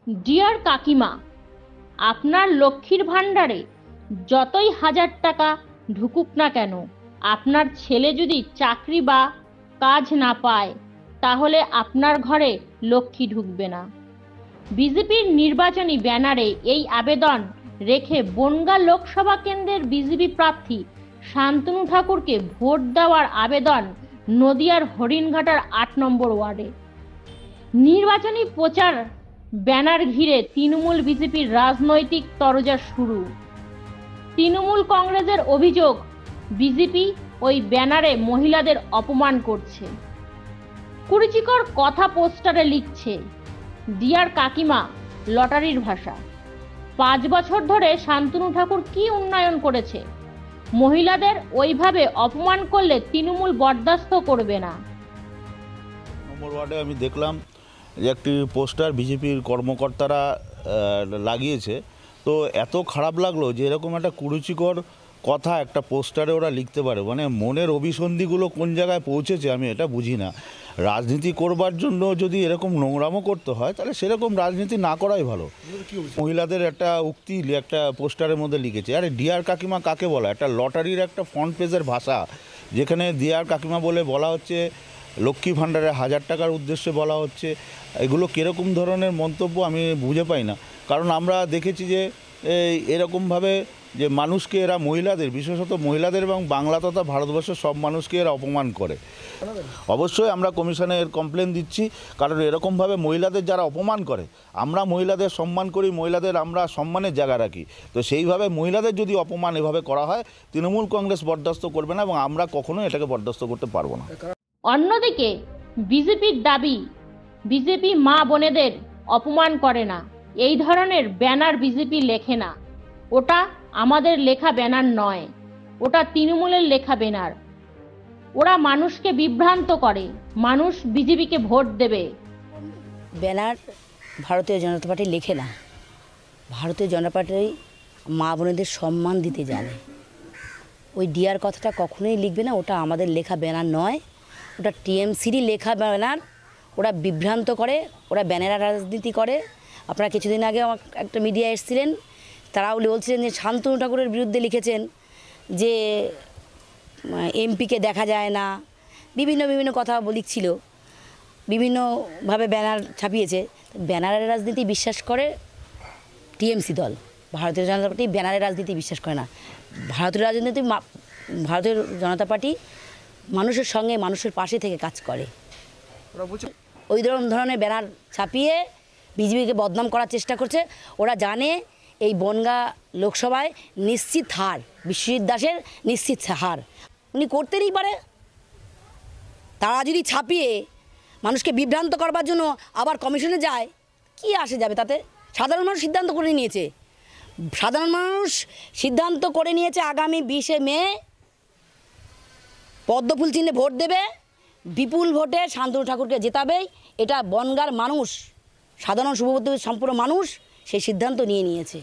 Deer কাকিমা, আপনার লক্ষ্মীর ভাণ্ডারে যতই 1000 টাকা ঢুকুক না কেন, আপনার ছেলে যদি চাকরি বা কাজ না পায় তাহলে আপনার ঘরে লক্ষ্মী ঢুকবে না। বিজেপির নির্বাচনী ব্যানারে এই আবেদন রেখে বনগাঁ লোকসভা কেন্দ্রের বিজেপি প্রার্থী শান্তনু ঠাকুরকে ভোট দেওয়ার আবেদন নদিয়ার হরিণঘাটার 8 নম্বর ওয়ার্ডে। নির্বাচনী প্রচার ব্যানার ঘিরে তৃণমূল বিজেপির রাজনৈতিক তরজা শুরু। তৃণমূল কংগ্রেসের অভিযোগ, বিজেপি ওই ব্যানারে মহিলাদের অপমান করছে, কুরুচিকর কথা পোস্টারে লিখছে। ডিয়ার কাকিমা লটারির ভাষা। 5 বছর ধরে শান্তনু ঠাকুর কি উন্নয়ন করেছে? মহিলাদের ওইভাবে অপমান করলে তৃণমূল বরদাস্ত করবে না। নম্বর ওয়ার্ডে আমি দেখলাম যে একটি পোস্টার বিজেপির কর্মকর্তারা লাগিয়েছে। তো এত খারাপ লাগলো যে এরকম একটা কুরুচিকর কথা একটা পোস্টারে ওরা লিখতে পারে। মানে মনের অভিসন্ধিগুলো কোন জায়গায় পৌঁছেছে আমি এটা বুঝি না। রাজনীতি করবার জন্য যদি এরকম নোংরামো করতে হয় তাহলে সেরকম রাজনীতি না করাই ভালো। মহিলাদের একটা উক্তি একটা পোস্টারের মধ্যে লিখেছে, আরে ডিয়ার কাকিমা কাকে বলা? একটা লটারির একটা ফ্রন্ট পেজের ভাষা, যেখানে ডিয়ার কাকিমা বলে বলা হচ্ছে লক্ষ্মী ভাণ্ডারে 1000 টাকার উদ্দেশ্যে বলা হচ্ছে। এগুলো কীরকম ধরনের মন্তব্য আমি বুঝে পাই না। কারণ আমরা দেখেছি যে এরকমভাবে যে মানুষকে এরা মহিলাদের, বিশেষত মহিলাদের এবং বাংলা তথা ভারতবর্ষের সব মানুষকে এরা অপমান করে। অবশ্যই আমরা কমিশনে এর কমপ্লেন দিচ্ছি, কারণ এরকমভাবে মহিলাদের যারা অপমান করে, আমরা মহিলাদের সম্মান করি, মহিলাদের আমরা সম্মানের জায়গা রাখি। তো সেইভাবে মহিলাদের যদি অপমান এভাবে করা হয়, তৃণমূল কংগ্রেস বরদাস্ত করবে না এবং আমরা কখনোই এটাকে বরদাস্ত করতে পারবো না। অন্যদিকে বিজেপির দাবি, বিজেপি মা বোনেদের অপমান করে না, এই ধরনের ব্যানার বিজেপি লেখে না। ওটা আমাদের লেখা ব্যানার নয়, ওটা তৃণমূলের লেখা ব্যানার। ওরা মানুষকে বিভ্রান্ত করে, মানুষ বিজেপিকে ভোট দেবে। ব্যানার ভারতীয় জনতা পার্টি লেখে না। ভারতীয় জনতা পার্টি মা বোনেদের সম্মান দিতে জানে। ওই ডিয়ার কথাটা কখনোই লিখবে না, ওটা আমাদের লেখা ব্যানার নয়, ওটা টিএমসিরই লেখা ব্যানার। ওরা বিভ্রান্ত করে, ওরা ব্যানার রাজনীতি করে। আপনারা কিছুদিন আগে একটা মিডিয়া এসেছিলেন, তারাও বলছিলেন যে শান্তনু ঠাকুরের বিরুদ্ধে লিখেছেন যে এমপিকে দেখা যায় না, বিভিন্ন কথা লিখছিল, বিভিন্নভাবে ব্যানার ছাপিয়েছে। ব্যানারের রাজনীতি বিশ্বাস করে টিএমসি দল, ভারতীয় জনতা পার্টি ব্যানারের রাজনীতি বিশ্বাস করে না। ভারতীয় জনতা পার্টি মানুষের সঙ্গে, মানুষের পাশে থেকে কাজ করে। ওই ধরনের ব্যানার ছাপিয়ে বিজেপিকে বদনাম করার চেষ্টা করছে। ওরা জানে এই বনগাঁ লোকসভায় নিশ্চিত হার, বিশ্বজিৎ দাসের নিশ্চিত হার উনি করতেই পারে। তারা যদি ছাপিয়ে মানুষকে বিভ্রান্ত করবার জন্য আবার কমিশনে যায়, কি আসে যাবে তাতে? সাধারণ মানুষ সিদ্ধান্ত করে নিয়েছে, আগামী 20শে মে পদ্মফুল চিহ্নে ভোট দেবে, বিপুল ভোটে শান্তনু ঠাকুরকে জেতাবেই। এটা বনগাঁর মানুষ, সাধারণ শুভবুদ্ধি সম্পূর্ণ মানুষ সেই সিদ্ধান্ত নিয়ে নিয়েছে।